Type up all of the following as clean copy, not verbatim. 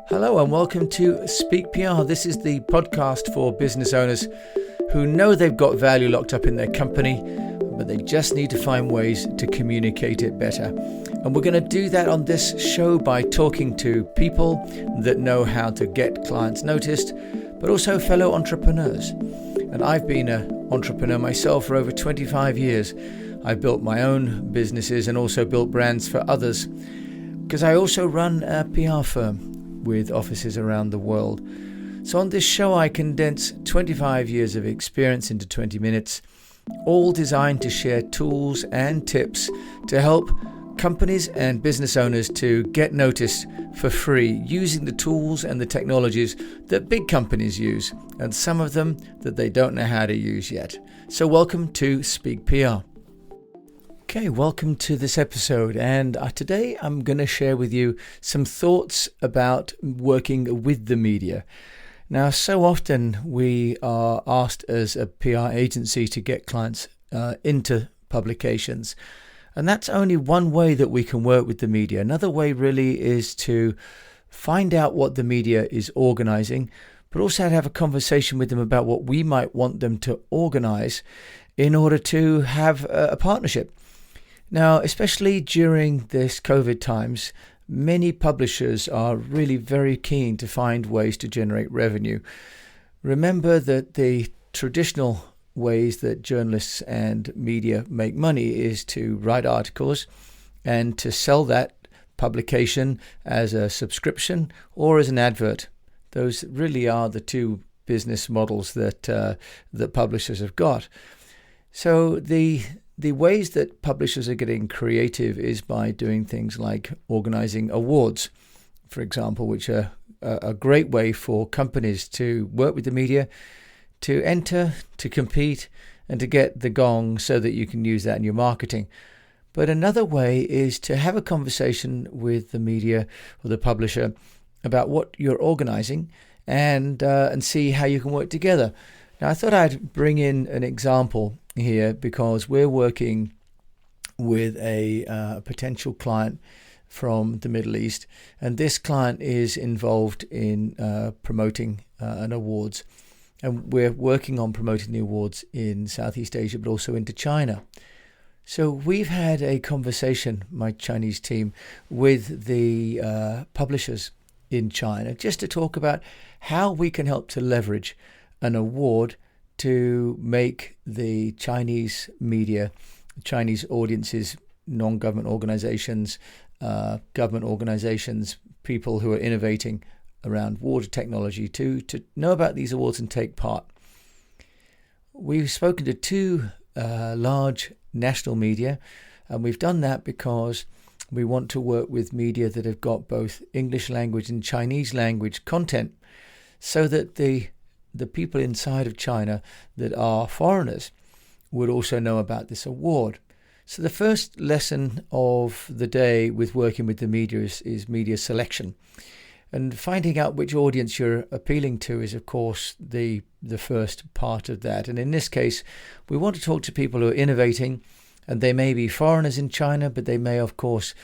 Hello and welcome to Speak PR. This is the podcast for business owners who know they've got value locked up in their company, but they just need to find ways to communicate it better. And we're going to do that on this show by talking to people that know how to get clients noticed, but also fellow entrepreneurs. And I've been an entrepreneur myself for over 25 years. I've built my own businesses and also built brands for others, because I also run a PR firm with offices around the world. So on this show, I condense 25 years of experience into 20 minutes, all designed to share tools and tips to help companies and business owners to get noticed for free using the tools and the technologies that big companies use, and some of them that they don't know how to use yet. So welcome to Speak PR. Okay, welcome to this episode, and today I'm going to share with you some thoughts about working with the media. Now, so often we are asked as a PR agency to get clients into publications, and that's only one way that we can work with the media. Another way really is to find out what the media is organizing, but also to have a conversation with them about what we might want them to organize in order to have a partnership. Now, especially during this COVID times, many publishers are really very keen to find ways to generate revenue. Remember that the traditional ways that journalists and media make money is to write articles and to sell that publication as a subscription or as an advert. Those really are the two business models that publishers have got. So the ways that publishers are getting creative is by doing things like organizing awards, for example, which are a great way for companies to work with the media, to enter, to compete, and to get the gong so that you can use that in your marketing. But another way is to have a conversation with the media or the publisher about what you're organizing and see how you can work together. Now, I thought I'd bring in an example here because we're working with a potential client from the Middle East, and this client is involved in promoting an awards, and we're working on promoting the awards in Southeast Asia but also into China. So we've had a conversation, my Chinese team, with the publishers in China just to talk about how we can help to leverage an award to make the Chinese media, Chinese audiences, non-government organizations, government organizations, people who are innovating around water technology to know about these awards and take part. We've spoken to two large national media, and we've done that because we want to work with media that have got both English language and Chinese language content so that the people inside of China that are foreigners would also know about this award. So the first lesson of the day with working with the media is media selection. And finding out which audience you're appealing to is, of course, the first part of that. And in this case, we want to talk to people who are innovating, and they may be foreigners in China, but they may, of course,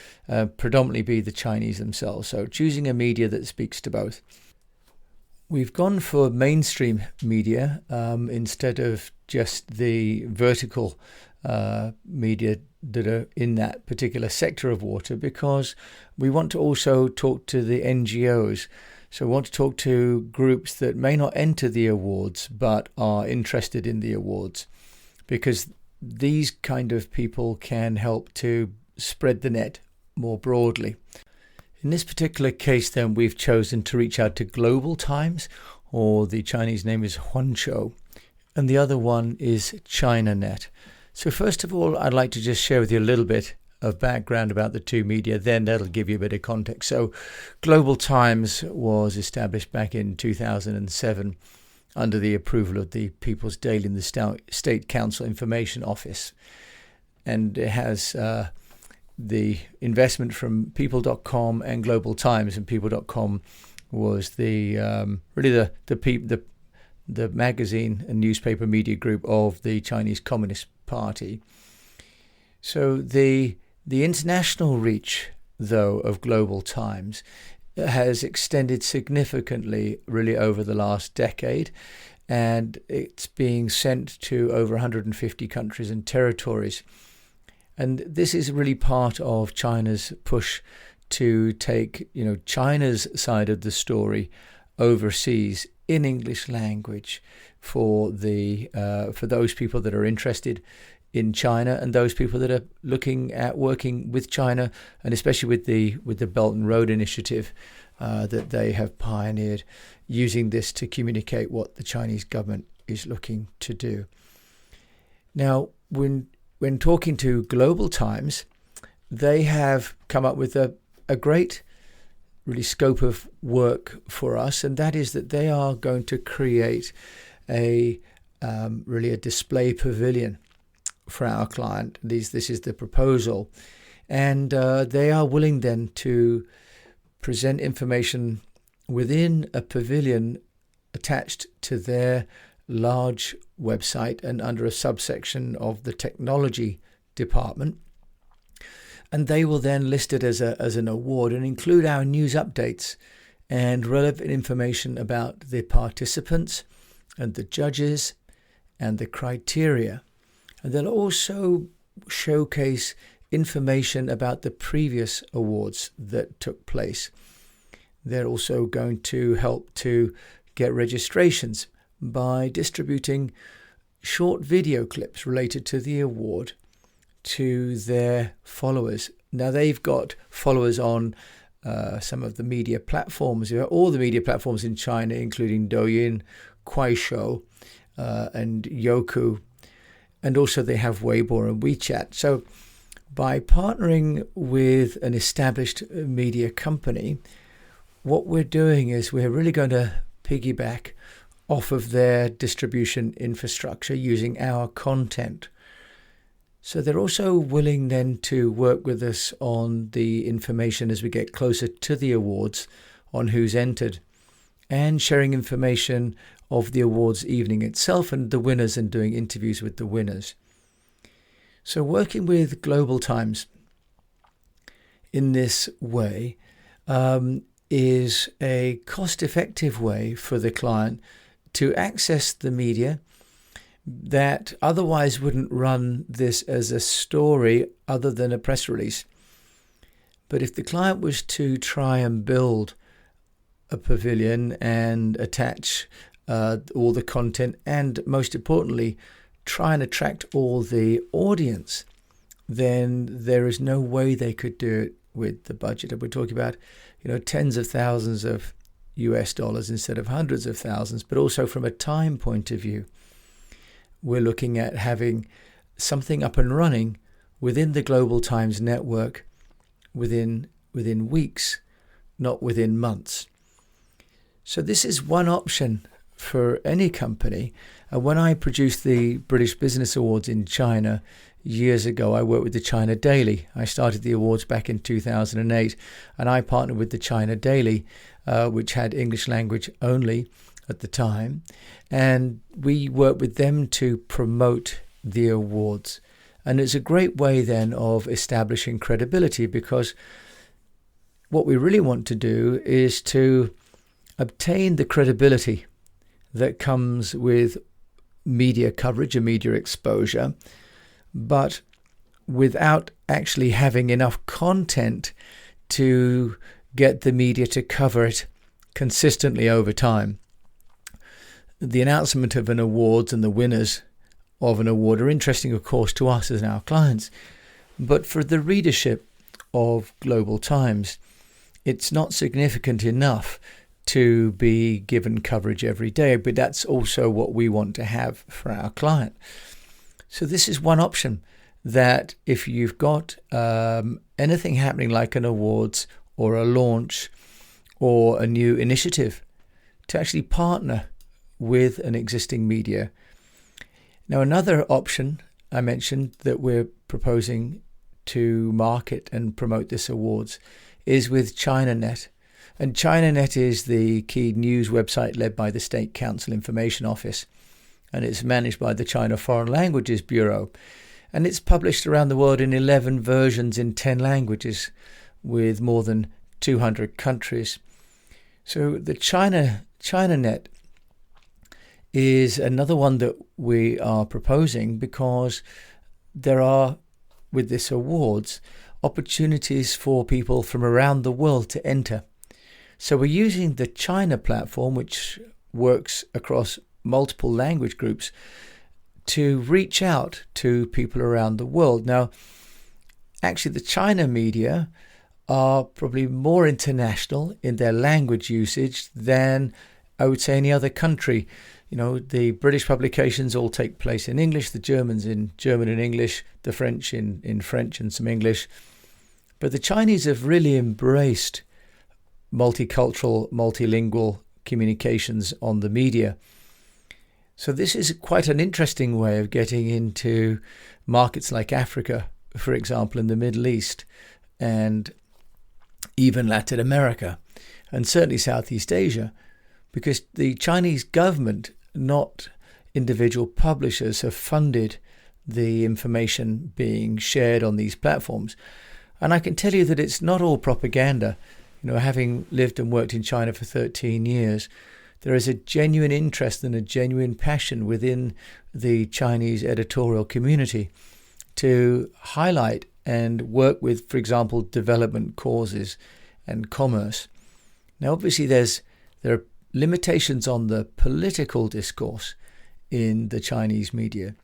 predominantly be the Chinese themselves. So choosing a media that speaks to both. We've gone for mainstream media instead of just the vertical media that are in that particular sector of water, because we want to also talk to the NGOs. So we want to talk to groups that may not enter the awards but are interested in the awards, because these kind of people can help to spread the net more broadly. In this particular case, then, we've chosen to reach out to Global Times, or the Chinese name is Huanzhou, and the other one is ChinaNet. So first of all, I'd like to just share with you a little bit of background about the two media, then that'll give you a bit of context. So Global Times was established back in 2007 under the approval of the People's Daily and the State Council Information Office, and it has the investment from People.com and Global Times, and People.com was the magazine and newspaper media group of the Chinese Communist Party. So the international reach, though, of Global Times has extended significantly really over the last decade, and it's being sent to over 150 countries and territories. And this is really part of China's push to take, China's side of the story overseas in English language for those people that are interested in China and those people that are looking at working with China, and especially with the Belt and Road Initiative that they have pioneered, using this to communicate what the Chinese government is looking to do. Now, when talking to Global Times, they have come up with a great really scope of work for us, and that is that they are going to create a display pavilion for our client. This is the proposal, and they are willing then to present information within a pavilion attached to their large website and under a subsection of the technology department. And they will then list it as an award and include our news updates and relevant information about the participants and the judges and the criteria. And they'll also showcase information about the previous awards that took place. They're also going to help to get registrations by distributing short video clips related to the award to their followers. Now, they've got followers on some of the media platforms, all the media platforms in China, including Douyin, Kuaishou, and Youku. And also they have Weibo and WeChat. So by partnering with an established media company, what we're doing is we're really going to piggyback off of their distribution infrastructure using our content. So they're also willing then to work with us on the information as we get closer to the awards on who's entered, and sharing information of the awards evening itself and the winners, and doing interviews with the winners. So working with Global Times in this way is a cost-effective way for the client to access the media that otherwise wouldn't run this as a story other than a press release. But if the client was to try and build a pavilion and attach all the content, and most importantly, try and attract all the audience, then there is no way they could do it with the budget. And we're talking about, tens of thousands of US dollars instead of hundreds of thousands. But also from a time point of view, we're looking at having something up and running within the Global Times network within weeks, not within months. So this is one option for any company. When I produced the British Business Awards in China years ago, I worked with the China Daily. I started the awards back in 2008, and I partnered with the China Daily, which had English language only at the time. And we worked with them to promote the awards. And it's a great way then of establishing credibility, because what we really want to do is to obtain the credibility that comes with media coverage and media exposure, but without actually having enough content to get the media to cover it consistently over time. The announcement of an award and the winners of an award are interesting, of course, to us as our clients, but for the readership of Global Times, it's not significant enough to be given coverage every day, but that's also what we want to have for our client. So this is one option, that if you've got anything happening like an awards or a launch or a new initiative, to actually partner with an existing media. Now, another option I mentioned that we're proposing to market and promote this awards is with ChinaNet. And ChinaNet is the key news website led by the State Council Information Office, and it's managed by the China Foreign Languages Bureau. And it's published around the world in 11 versions in 10 languages, with more than 200 countries. So the ChinaNet is another one that we are proposing because there are, with this awards, opportunities for people from around the world to enter. So we're using the China platform, which works across multiple language groups, to reach out to people around the world. Now, actually, the China media are probably more international in their language usage than, I would say, any other country. You know, the British publications all take place in English, the Germans in German and English, the French in French and some English. But the Chinese have really embraced multicultural, multilingual communications on the media. So this is quite an interesting way of getting into markets like Africa, for example, in the Middle East, and even Latin America, and certainly Southeast Asia, because the Chinese government, not individual publishers, have funded the information being shared on these platforms. And I can tell you that it's not all propaganda. You know, having lived and worked in China for 13 years, there is a genuine interest and a genuine passion within the Chinese editorial community to highlight and work with, for example, development causes and commerce. Now, obviously, there are limitations on the political discourse in the Chinese media,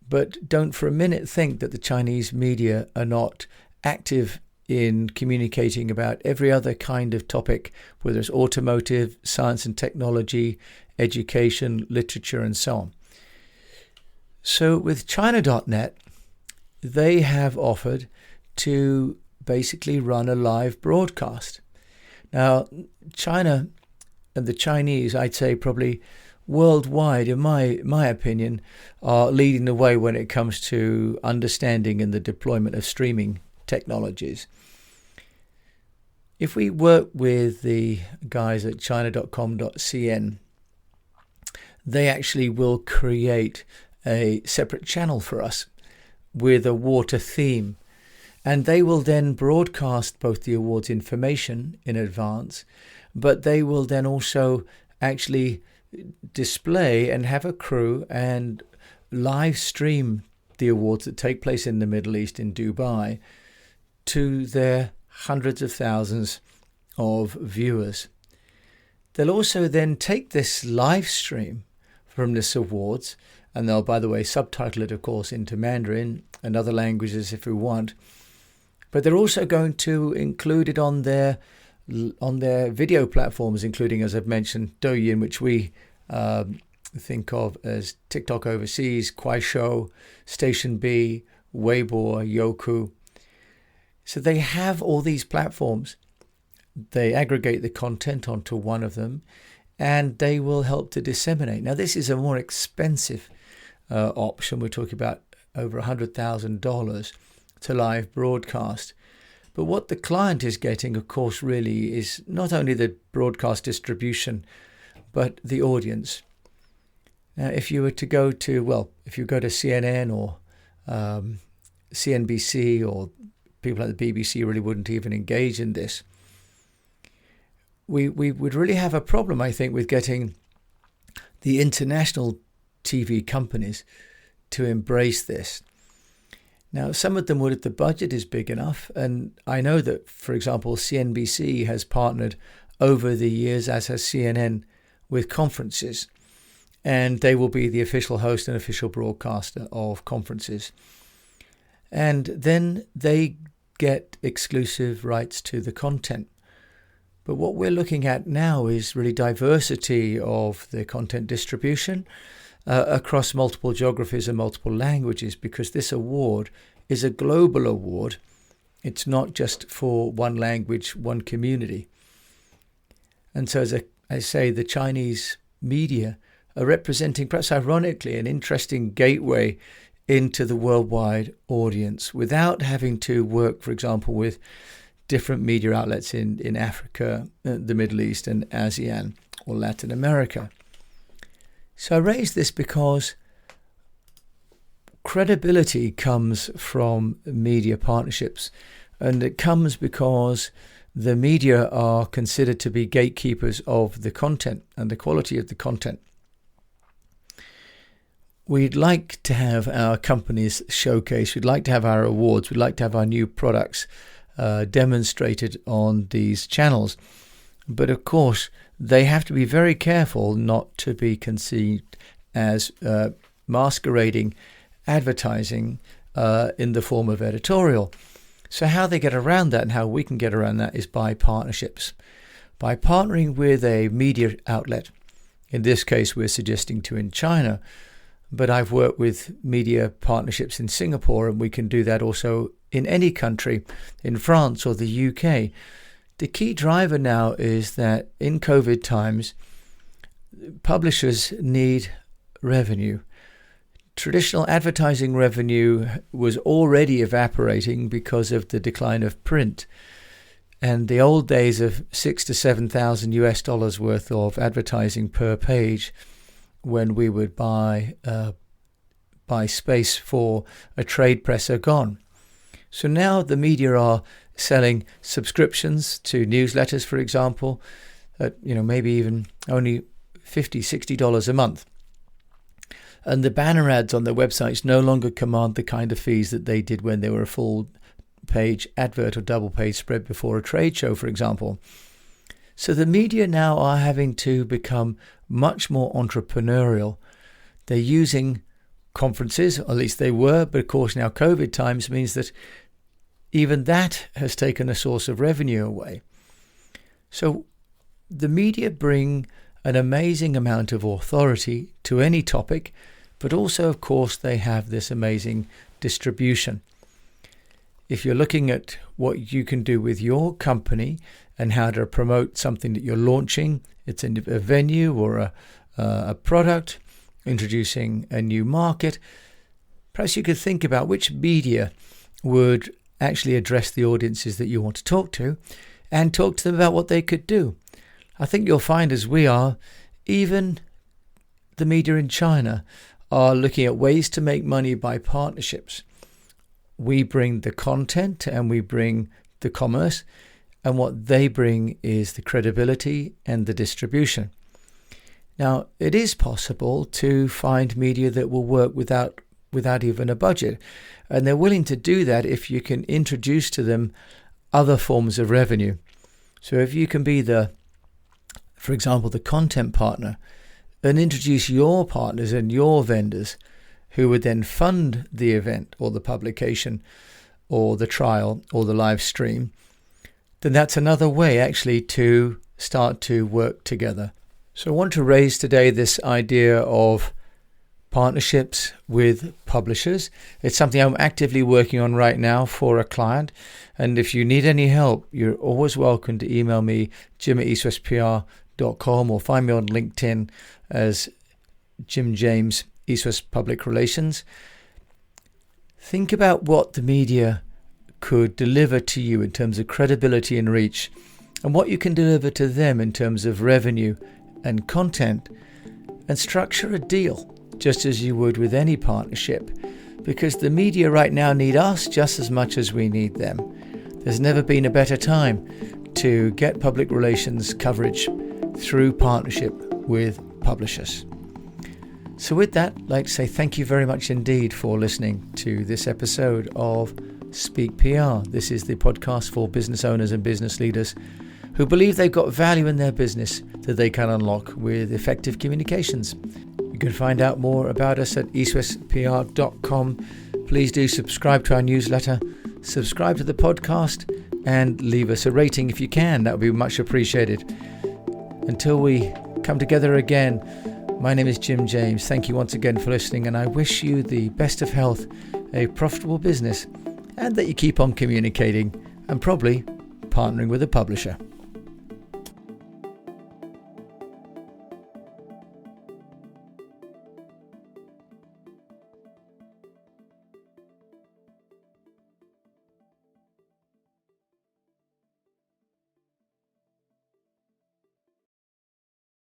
but don't for a minute think that the Chinese media are not active in communicating about every other kind of topic, whether it's automotive, science and technology, education, literature, and so on. So with China.net, they have offered to basically run a live broadcast. Now, China and the Chinese, I'd say probably worldwide, in my opinion, are leading the way when it comes to understanding and the deployment of streaming technologies. If we work with the guys at china.com.cn, they actually will create a separate channel for us with a water theme, and they will then broadcast both the awards information in advance, but they will then also actually display and have a crew and live stream the awards that take place in the Middle East, in Dubai, to their hundreds of thousands of viewers. They'll also then take this live stream from this awards, and they'll, by the way, subtitle it, of course, into Mandarin and other languages if we want. But they're also going to include it on their video platforms, including, as I've mentioned, Douyin, which we think of as TikTok overseas, Kuaishou, Station B, Weibo, Youku. So they have all these platforms. They aggregate the content onto one of them, and they will help to disseminate. Now, this is a more expensive option. We're talking about over $100,000 to live broadcast. But what the client is getting, of course, really is not only the broadcast distribution, but the audience. Now, if you were to go to, if you go to CNN or CNBC, or people like the BBC really wouldn't even engage in this, we would really have a problem, I think, with getting the international TV companies to embrace this. Now, some of them would if the budget is big enough. And I know that, for example, CNBC has partnered over the years, as has CNN, with conferences. And they will be the official host and official broadcaster of conferences. And then they get exclusive rights to the content. But what we're looking at now is really diversity of the content distribution across multiple geographies and multiple languages, because this award is a global award. It's not just for one language, one community. And so, as I say, the Chinese media are representing, perhaps ironically, an interesting gateway into the worldwide audience without having to work, for example, with different media outlets in Africa, the Middle East, and ASEAN or Latin America. So I raise this because credibility comes from media partnerships, and it comes because the media are considered to be gatekeepers of the content and the quality of the content. We'd like to have our companies showcased. We'd like to have our awards. We'd like to have our new products demonstrated on these channels. But of course, they have to be very careful not to be conceived as masquerading advertising in the form of editorial. So how they get around that and how we can get around that is by partnerships. By partnering with a media outlet. In this case, we're suggesting to in China. But I've worked with media partnerships in Singapore, and we can do that also in any country, in France or the UK. The key driver now is that in COVID times, publishers need revenue. Traditional advertising revenue was already evaporating because of the decline of print. And the old days of $6,000 to $7,000 worth of advertising per page, when we would buy space for a trade press, are gone. So now the media are selling subscriptions to newsletters, for example, at maybe even only $50, $60 a month. And the banner ads on their websites no longer command the kind of fees that they did when they were a full page advert or double page spread before a trade show, for example. So the media now are having to become much more entrepreneurial. They're using conferences, or at least they were, but of course now COVID times means that even that has taken a source of revenue away. So the media bring an amazing amount of authority to any topic, but also, of course, they have this amazing distribution. If you're looking at what you can do with your company and how to promote something that you're launching, it's in a venue or a product, introducing a new market, perhaps you could think about which media would actually address the audiences that you want to talk to and talk to them about what they could do. I think you'll find, as we are, even the media in China are looking at ways to make money by partnerships. We bring the content and we bring the commerce, and what they bring is the credibility and the distribution. Now, it is possible to find media that will work without even a budget, and they're willing to do that if you can introduce to them other forms of revenue. So if you can be for example, the content partner, and introduce your partners and your vendors who would then fund the event or the publication or the trial or the live stream, then that's another way actually to start to work together. So I want to raise today this idea of partnerships with publishers. It's something I'm actively working on right now for a client. And if you need any help, you're always welcome to email me, jim@eastwestpr.com, or find me on LinkedIn as Jim James, EASTWEST Public Relations. Think about what the media could deliver to you in terms of credibility and reach, and what you can deliver to them in terms of revenue and content, and structure a deal just as you would with any partnership, because the media right now need us just as much as we need them. There's never been a better time to get public relations coverage through partnership with publishers. So with that, I'd like to say thank you very much indeed for listening to this episode of Speak PR. This is the podcast for business owners and business leaders who believe they've got value in their business that they can unlock with effective communications. You can find out more about us at eastwestpr.com. Please do subscribe to our newsletter, subscribe to the podcast, and leave us a rating if you can. That would be much appreciated. Until we come together again, my name is Jim James. Thank you once again for listening, and I wish you the best of health, a profitable business, and that you keep on communicating and probably partnering with a publisher.